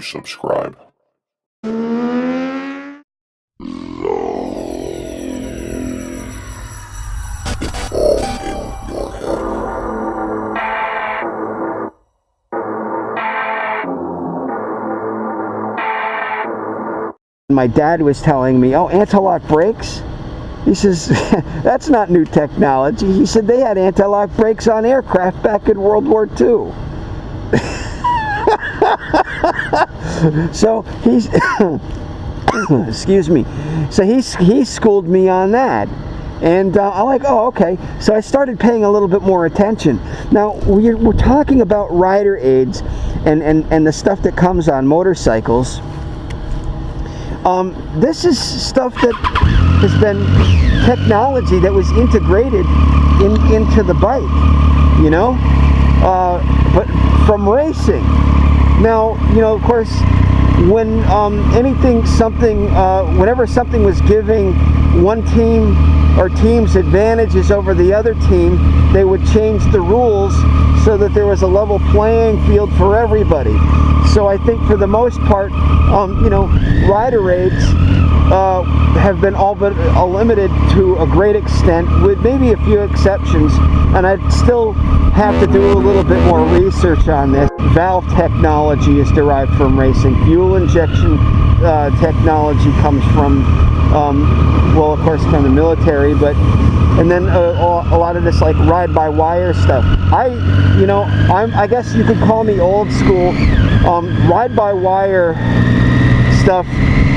subscribe. My dad was telling me, oh, anti-lock brakes? He says, that's not new technology. He said they had anti-lock brakes on aircraft back in World War II. So he's, excuse me, so he schooled me on that. And I'm like, oh, okay. So I started paying a little bit more attention. Now, we're talking about rider aids and the stuff that comes on motorcycles. This is stuff that has been technology that was integrated into the bike, you know, but from racing. Now, you know, of course, when whenever something was giving one team or teams advantages over the other team, they would change the rules so that there was a level playing field for everybody. So I think for the most part, you know, rider aids have been all but limited to a great extent, with maybe a few exceptions, and I'd still have to do a little bit more research on this. Valve technology is derived from racing. Fuel injection technology comes from, well, of course, from the military, and then a lot of this like ride-by-wire stuff. I guess you could call me old school. Ride-by-wire stuff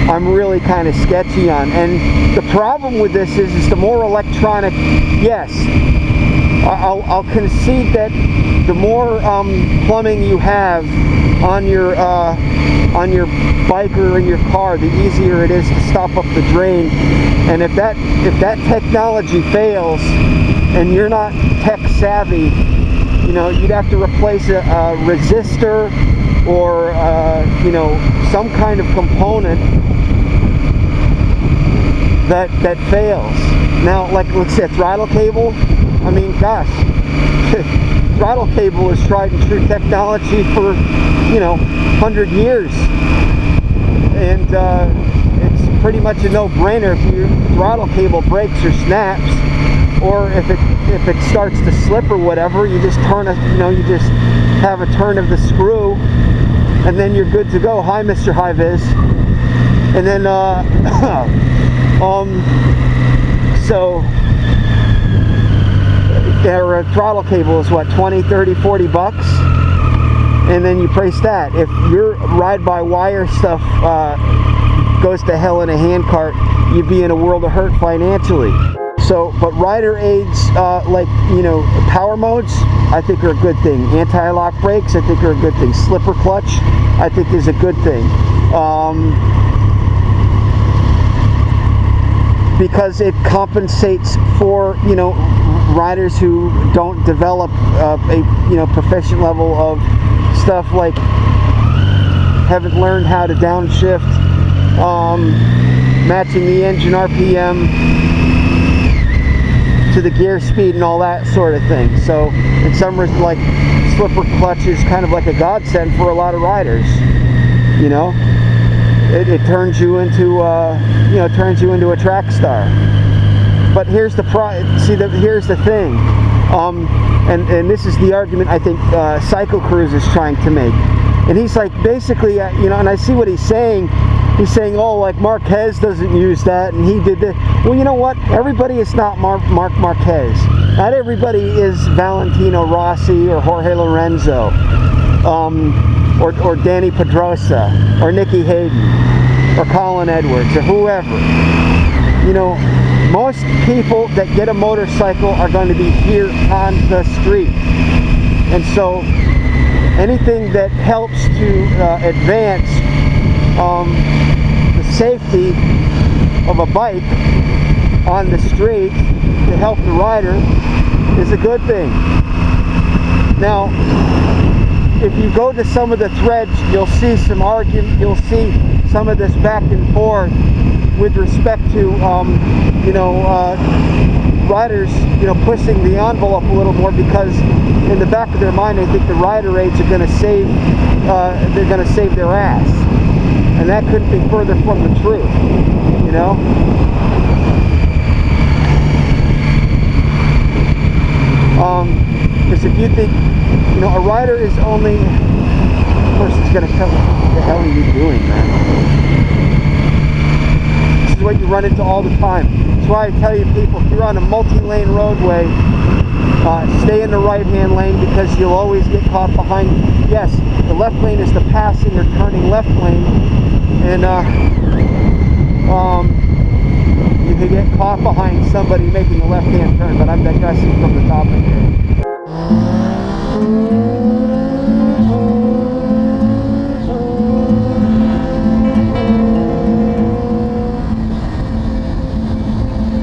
I'm really kind of sketchy on, and the problem with this is the more electronic, yes, I'll concede that the more plumbing you have on your bike or in your car, the easier it is to stop up the drain. And if that technology fails and you're not tech savvy, you know, you'd have to replace a resistor or you know, some kind of component that fails. Now, like, let's say a throttle cable. I mean, gosh, throttle cable is tried and true technology for, you know, 100 years, and it's pretty much a no-brainer. If your throttle cable breaks or snaps, or if it starts to slip or whatever, you just you just have a turn of the screw, and then you're good to go. Hi, Mr. High Vis. And then so their throttle cable is what, 20, 30, 40 bucks, and then you price that. If your ride-by-wire stuff goes to hell in a handcart, you'd be in a world of hurt financially. So, but rider aids, like, you know, power modes, I think are a good thing. Anti-lock brakes, I think are a good thing. Slipper clutch, I think is a good thing. Because it compensates for, you know, riders who don't develop a, you know, proficient level of stuff, like haven't learned how to downshift, matching the engine RPM to the gear speed and all that sort of thing. So in some respects, like, slipper clutch is kind of like a godsend for a lot of riders, you know. It turns you into you know, turns you into a track star. But here's the here's the thing, and this is the argument I think Cycle Cruza is trying to make. And he's like, basically, you know, and I see what he's saying. He's saying, oh, like Marquez doesn't use that, and he did this. Well, you know what? Everybody is not Marc Marquez. Not everybody is Valentino Rossi or Jorge Lorenzo, or Danny Pedrosa, or Nicky Hayden, or Colin Edwards, or whoever. You know, most people that get a motorcycle are going to be here on the street. And so anything that helps to advance the safety of a bike on the street to help the rider is a good thing. Now, if you go to some of the threads, you'll see some argument, you'll see some of this back and forth with respect to, you know, riders, pushing the envelope a little more, because in the back of their mind they think the rider aids are going to save, they're going to save their ass, and that couldn't be further from the truth, Because if you think, a rider is only, of course, it's going to come. What the hell are you doing, man? This is what you run into all the time. That's why I tell you, people, if you're on a multi-lane roadway, stay in the right-hand lane, because you'll always get caught behind. Yes, the left lane is the passing or turning left lane, and you can get caught behind somebody making a left-hand turn, but I'm digressing from the topic here.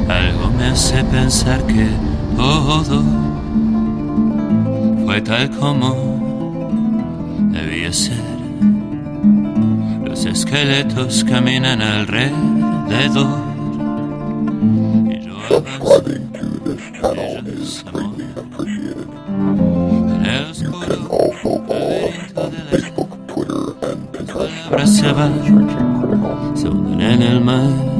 Algo me hace pensar que todo fue tal como debía ser. Los esqueletos caminan alrededor y yo Subscribing to this channel is greatly appreciated. You can also follow us on Facebook, Twitter, and Pinterest. palabras se van, Searching Critical. se hunden en el mar.